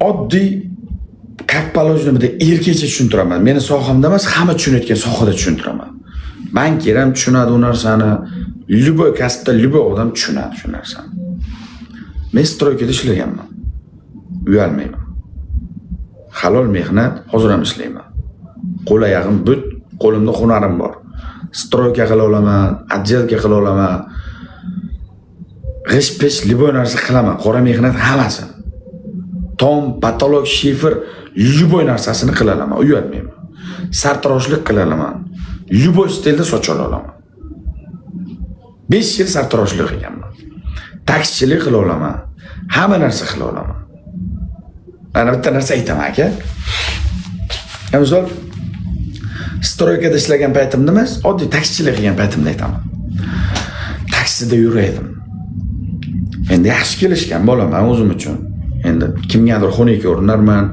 Oddiy как положено bitta erkakcha tushuntiraman. Meni sohamda emas, hamma tushunayotgan sohada tushuntiraman. Bankir ham tushunadi u narsani. Любой kasbda любой odam tushunadi shu narsani. Men stroykada ishlaganman. Uyalmayman. Halol mehnat, hozir ham ishlayman. Qo'l oyog'im but, qo'limda hunarim bor. Stroyka qila olaman, отделка qila olaman. G'ish-pish любой narsa qilaman. Qora mehnat hammasi. Tom, patolog, shifr, любой narsasini qila olaman, uyalmayman. Sartaroshlik qila olaman. Любой stilda soch ola olaman. 5 yil sartaroshlik qilganman. Taksichilik qila olaman. Hamma narsa qila olaman. Mana bitta narsa aytaman aka. Misol stroykada ishlagan paytimda emas, oddiy taksichilik qilgan paytimda aytaman. Taksida yuraydim. Endi yaxshi kelishgan bo'laman o'zim uchun. Endi kimgadir xunuk o'rnarman.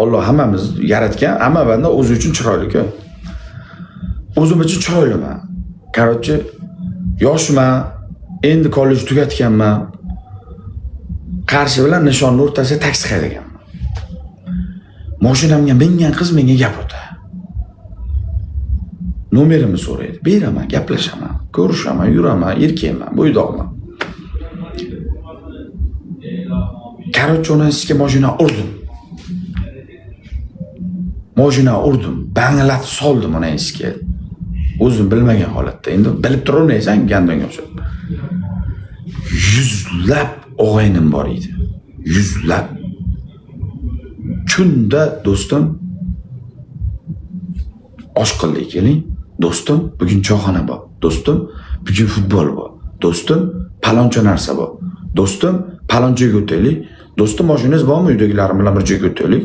Alloh hammamiz yaratgan, hamma banda o'zi uchun chiroyli-ku. O'zim uchun chiroyliman. Короче, yoshman, endi kollej tugatganman. Qarshi bilan nishonni o'rtasida taksi haydaganman. Mashinamga mingan qiz menga gap o'tadi. Nomerimni so'raydi. Beraman, gaplashaman, ko'rishaman, yuraman, erkakman, bo'ydoqman. Короче, onasiga mashina urdim. Mashina urdim, banglatib soldim onasiga. O'zim bilmagan holatda. Endi bilib turolmaysan, gandonga o'xshab. Yuzlab o'g'aynim bor edi. Yuzlab. Kunda do'stim osh qildik keling. Do'stim, bugun choyxona bor. Do'stim, bugun futbol bor. Do'stim, paloncha narsa bor. Do'stim, palonchaga o'taylik. Do'stim, mashinangiz bormi? Uydagilarim bilan bir joyga o'taylik.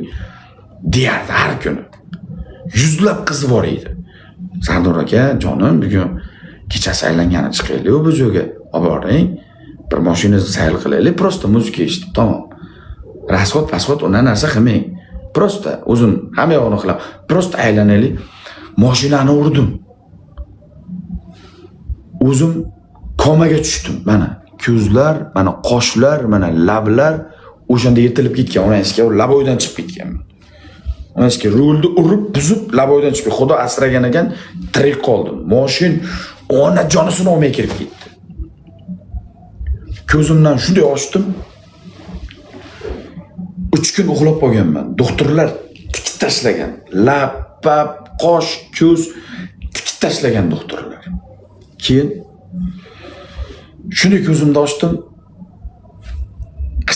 Deyardi har kuni. Yuzlab qiz bor edi. Sardor aka, jonim, bugun kechasi aylangani chiqaylik bu joyga. Olib boring. Bir mashinangizni sayl qilaylik, prosta muzika eshitib, tamom. Rasxod, ona narsa qilmang. Prosta o'zim hamma yo'g'ini qilib, prosta aylanaylik. Mashinani urdim. O'zim komaga tushdim. Mana ko'zlar, mana qoshlar, mana lablar o'shanda yetilib ketgan. Onasiga laboydan chiqib ketgan. Onasiga rulni urib, buzib, laboydan chiqib, Xudo asragan ekan, tirik qoldim. Mashin ona jonisini olmay kirib ketdi. Ko'zimdan shunday ochdim. 3 kun uxlab qolganman. Doktorlar tikib tashlagan. Lab, pap, qosh, ko'z tikib tashlagan doktorlar. Keyin shunday ko'zimni ochdim.